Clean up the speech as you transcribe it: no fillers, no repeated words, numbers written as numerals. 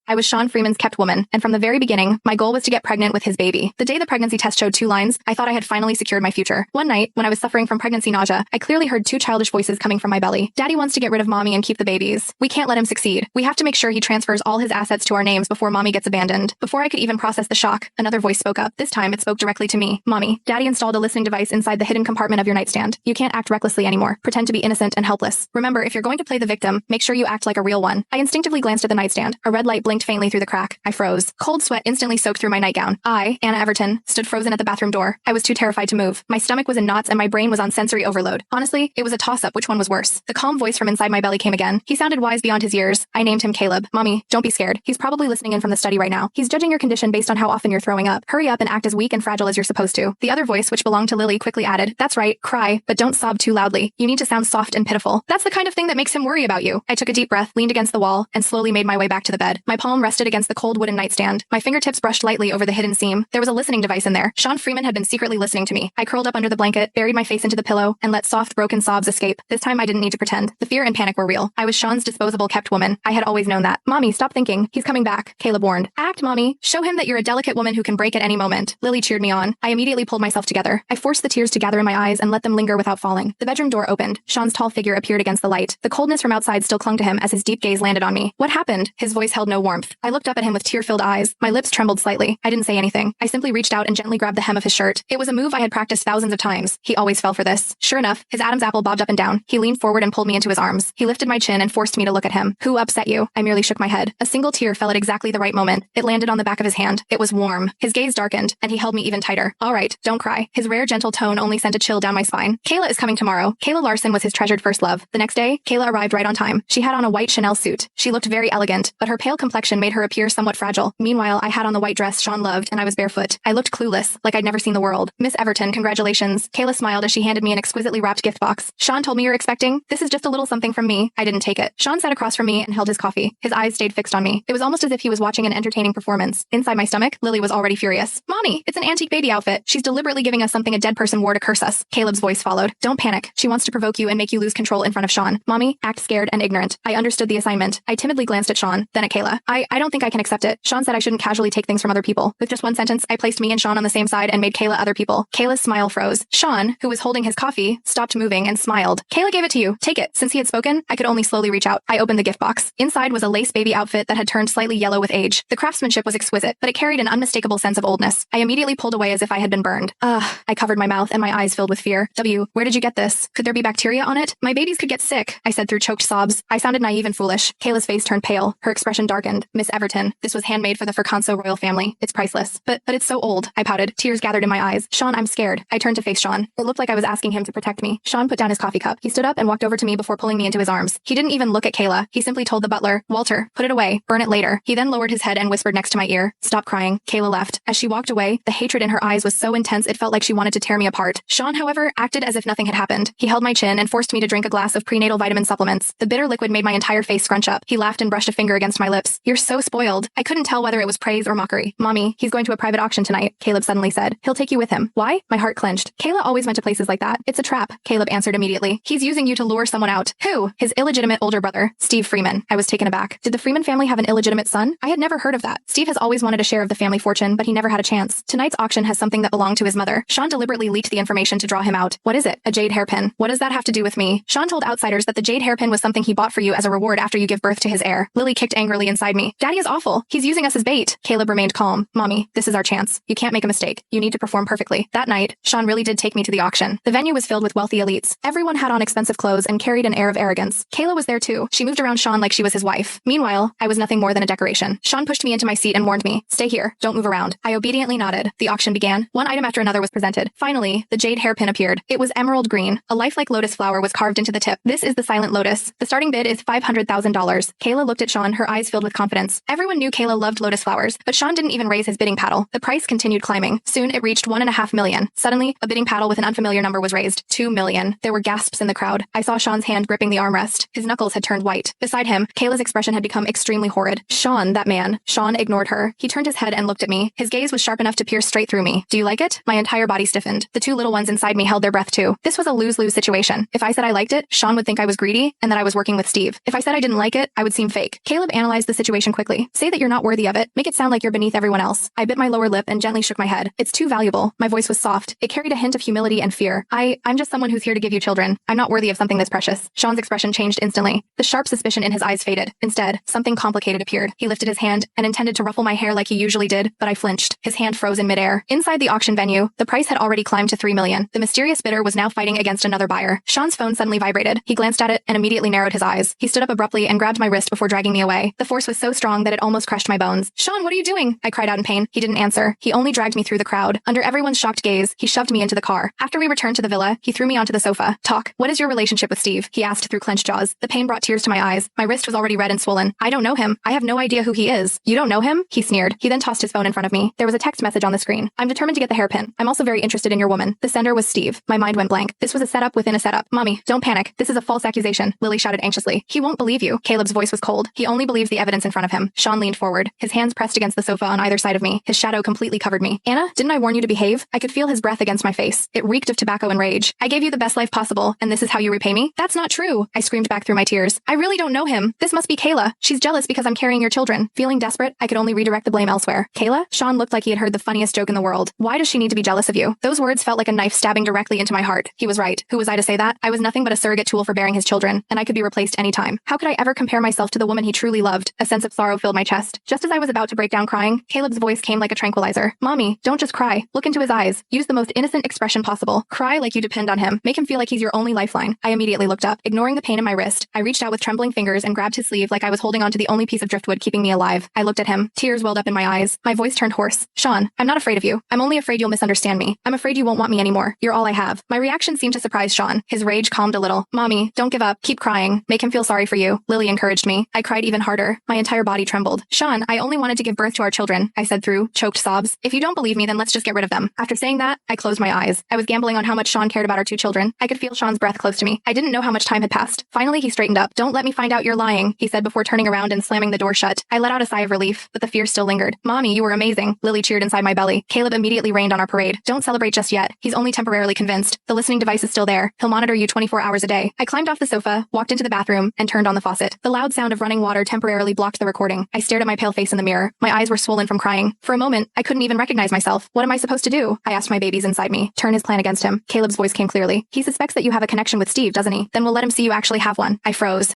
I was Sean Freeman's kept woman, and from the very beginning, my goal was to get pregnant with his baby. The day the pregnancy test showed 2 lines, I thought I had finally secured my future. One night, when I was suffering from pregnancy nausea, I clearly heard 2 childish voices coming from my belly. Daddy wants to get rid of mommy and keep the babies. We can't let him succeed. We have to make sure he transfers all his assets to our names before mommy gets abandoned. Before I could even process the shock, another voice spoke up. This time, it spoke directly to me. Mommy, Daddy installed a listening device inside the hidden compartment of your nightstand. You can't act recklessly anymore. Pretend to be innocent and helpless. Remember, if you're going to play the victim, make sure you act like a real one. I instinctively glanced at the nightstand. A red light blinked faintly through the crack. I froze. Cold sweat instantly soaked through my nightgown. I, Anna Everton, stood frozen at the bathroom door. I was too terrified to move. My stomach was in knots and my brain was on sensory overload. Honestly, it was a toss-up which one was worse. The calm voice from inside my belly came again. He sounded wise beyond his years. I named him Caleb. Mommy, don't be scared. He's probably listening in from the study right now. He's judging your condition based on how often you're throwing up. Hurry up and act as weak and fragile as you're supposed to. The other voice, which belonged to Lily, quickly added, that's right, cry, but don't sob too loudly. You need to sound soft and pitiful. That's the kind of thing that makes him worry about you. I took a deep breath, leaned against the wall, and slowly made my way back to the bed. My palm rested against the cold wooden nightstand. My fingertips brushed lightly over the hidden seam. There was a listening device in there. Sean Freeman had been secretly listening to me. I curled up under the blanket, buried my face into the pillow, and let soft, broken sobs escape. This time I didn't need to pretend. The fear and panic were real. I was Sean's disposable kept woman. I had always known that. Mommy, stop thinking. He's coming back, Caleb warned. Act, Mommy. Show him that you're a delicate woman who can break at any moment. Lily cheered me on. I immediately pulled myself together. I forced the tears to gather in my eyes and let them linger without falling. The bedroom door opened. Sean's tall figure appeared against the light. The coldness from outside still clung to him as his deep gaze landed on me. What happened? His voice held no warmth. I looked up at him with tear-filled eyes. My lips trembled slightly. I didn't say anything. I simply reached out and gently grabbed the hem of his shirt. It was a move I had practiced thousands of times. He always fell for this. Sure enough, his Adam's apple bobbed up and down. He leaned forward and pulled me into his arms. He lifted my chin and forced me to look at him. Who upset you? I merely shook my head. A single tear fell at exactly the right moment. It landed on the back of his hand. It was warm. His gaze darkened, and he held me even tighter. All right, don't cry. His rare gentle tone only sent a chill down my spine. Kayla is coming tomorrow. Kayla Larson was his treasured first love. The next day, Kayla arrived right on time. She had on a white Chanel suit. She looked very elegant, but her pale complexion made her appear somewhat fragile. Meanwhile, I had on the white dress Sean loved, and I was barefoot. I looked clueless, like I'd never seen the world. Miss Everton, congratulations. Kayla smiled as she handed me an exquisitely wrapped gift box. Sean told me you're expecting. This is just a little something from me. I didn't take it. Sean sat across from me and held his coffee. His eyes stayed fixed on me. It was almost as if he was watching an entertaining performance. Inside my stomach, Lily was already furious. Mommy, it's an antique baby outfit. She's deliberately giving us something a dead person wore to curse us. Caleb's voice followed. Don't panic. She wants to provoke you and make you lose control in front of Sean. Mommy, act scared and ignorant. I understood the assignment. I timidly glanced at Sean, then at Kayla. I don't think I can accept it. Sean said I shouldn't casually take things from other people. With just one sentence, I placed me and Sean on the same side and made Kayla other people. Kayla's smile froze. Sean, who was holding his coffee, stopped moving and smiled. Kayla gave it to you. Take it. Since he had spoken, I could only slowly reach out. I opened the gift box. Inside was a lace baby outfit that had turned slightly yellow with age. The craftsmanship was exquisite, but it carried an unmistakable sense of oldness. I immediately pulled away as if I had been burned. I covered my mouth and my eyes filled with fear. Where did you get this? Could there be bacteria on it? My babies could get sick, I said through choked sobs. I sounded naive and foolish. Kayla's face turned pale. Her expression darkened. Miss Everton, this was handmade for the Furcanso royal family. It's priceless. But it's so old. I pouted. Tears gathered in my eyes. Sean, I'm scared. I turned to face Sean. It looked like I was asking him to protect me. Sean put down his coffee cup. He stood up and walked over to me before pulling me into his arms. He didn't even look at Kayla. He simply told the butler, Walter, put it away. Burn it later. He then lowered his head and whispered next to my ear. Stop crying. Kayla left. As she walked away, the hatred in her eyes was so intense it felt like she wanted to tear me apart. Sean, however, acted as if nothing had happened. He held my chin and forced me to drink a glass of prenatal vitamin supplements. The bitter liquid made my entire face scrunch up. He laughed and brushed a finger against my lips. You're so spoiled. I couldn't tell whether it was praise or mockery. Mommy, he's going to a private auction tonight, Caleb suddenly said. He'll take you with him. Why? My heart clenched. Kayla always went to places like that. It's a trap, Caleb answered immediately. He's using you to lure someone out. Who? His illegitimate older brother, Steve Freeman. I was taken aback. Did the Freeman family have an illegitimate son? I had never heard of that. Steve has always wanted a share of the family fortune, but he never had a chance. Tonight's auction has something that belonged to his mother. Sean deliberately leaked the information to draw him out. What is it? A jade hairpin. What does that have to do with me? Sean told outsiders that the jade hairpin was something he bought for you as a reward after you give birth to his heir. Lily kicked angrily inside me. Daddy is awful. He's using us as bait. Caleb remained calm. Mommy, this is our chance. You can't make a mistake. You need to perform perfectly. That night, Sean really did take me to the auction. The venue was filled with wealthy elites. Everyone had on expensive clothes and carried an air of arrogance. Kayla was there too. She moved around Sean like she was his wife. Meanwhile, I was nothing more than a decoration. Sean pushed me into my seat and warned me, stay here. Don't move around. I obediently nodded. The auction began. One item after another was presented. Finally, the jade hairpin appeared. It was emerald green. A lifelike lotus flower was carved into the tip. This is the silent lotus. The starting bid is $500,000. Kayla looked at Sean, her eyes filled with confidence. Everyone knew Kayla loved lotus flowers, but Sean didn't even raise his bidding paddle. The price continued climbing. Soon it reached $1.5 million. Suddenly, a bidding paddle with an unfamiliar number was raised. $2 million. There were gasps in the crowd. I saw Sean's hand gripping the armrest. His knuckles had turned white. Beside him, Kayla's expression had become extremely horrid. Sean, that man. Sean ignored her. He turned his head and looked at me. His gaze was sharp enough to pierce straight through me. Do you like it? My entire body stiffened. The 2 little ones inside me held their breath too. This was a lose-lose situation. If I said I liked it, Sean would think I was greedy and that I was working with Steve. If I said I didn't like it, I would seem fake. Caleb analyzed the situation situation quickly. Say that you're not worthy of it. Make it sound like you're beneath everyone else. I bit my lower lip and gently shook my head. It's too valuable. My voice was soft. It carried a hint of humility and fear. I'm just someone who's here to give you children. I'm not worthy of something this precious. Sean's expression changed instantly. The sharp suspicion in his eyes faded. Instead, something complicated appeared. He lifted his hand and intended to ruffle my hair like he usually did, but I flinched. His hand froze in midair. Inside the auction venue, the price had already climbed to $3 million. The mysterious bidder was now fighting against another buyer. Sean's phone suddenly vibrated. He glanced at it and immediately narrowed his eyes. He stood up abruptly and grabbed my wrist before dragging me away. The force was so strong that it almost crushed my bones. Sean, what are you doing? I cried out in pain. He didn't answer. He only dragged me through the crowd. Under everyone's shocked gaze, he shoved me into the car. After we returned to the villa, he threw me onto the sofa. Talk. What is your relationship with Steve? He asked through clenched jaws. The pain brought tears to my eyes. My wrist was already red and swollen. I don't know him. I have no idea who he is. You don't know him? He sneered. He then tossed his phone in front of me. There was a text message on the screen. I'm determined to get the hairpin. I'm also very interested in your woman. The sender was Steve. My mind went blank. This was a setup within a setup. Mommy, don't panic. This is a false accusation. Lily shouted anxiously. He won't believe you. Caleb's voice was cold. He only believes the evidence in front of him. Sean leaned forward. His hands pressed against the sofa on either side of me. His shadow completely covered me. Anna, didn't I warn you to behave? I could feel his breath against my face. It reeked of tobacco and rage. I gave you the best life possible, and this is how you repay me? That's not true. I screamed back through my tears. I really don't know him. This must be Kayla. She's jealous because I'm carrying your children. Feeling desperate, I could only redirect the blame elsewhere. Kayla? Sean looked like he had heard the funniest joke in the world. Why does she need to be jealous of you? Those words felt like a knife stabbing directly into my heart. He was right. Who was I to say that? I was nothing but a surrogate tool for bearing his children, and I could be replaced any time. How could I ever compare myself to the woman he truly loved? A sense of sorrow filled my chest. Just as I was about to break down crying, Caleb's voice came like a tranquilizer. Mommy, don't just cry. Look into his eyes. Use the most innocent expression possible. Cry like you depend on him. Make him feel like he's your only lifeline. I immediately looked up. Ignoring the pain in my wrist, I reached out with trembling fingers and grabbed his sleeve like I was holding onto the only piece of driftwood keeping me alive. I looked at him. Tears welled up in my eyes. My voice turned hoarse. Sean, I'm not afraid of you. I'm only afraid you'll misunderstand me. I'm afraid you won't want me anymore. You're all I have. My reaction seemed to surprise Sean. His rage calmed a little. Mommy, don't give up. Keep crying. Make him feel sorry for you. Lily encouraged me. I cried even harder. My entire body trembled. Sean, I only wanted to give birth to our children, I said through choked sobs. If you don't believe me, then let's just get rid of them. After saying that, I closed my eyes. I was gambling on how much Sean cared about our two children. I could feel Sean's breath close to me. I didn't know how much time had passed. Finally, he straightened up. Don't let me find out you're lying, he said before turning around and slamming the door shut. I let out a sigh of relief, but the fear still lingered. Mommy, you were amazing. Lily cheered inside my belly. Caleb immediately rained on our parade. Don't celebrate just yet. He's only temporarily convinced. The listening device is still there. He'll monitor you 24 hours a day. I climbed off the sofa, walked into the bathroom, and turned on the faucet. The loud sound of running water temporarily blocked the recording. I stared at my pale face in the mirror. My eyes were swollen from crying. For a moment, I couldn't even recognize myself. What am I supposed to do? I asked my babies inside me. Turn his plan against him. Caleb's voice came clearly. He suspects that you have a connection with Steve, doesn't he? Then we'll let him see you actually have one. I froze.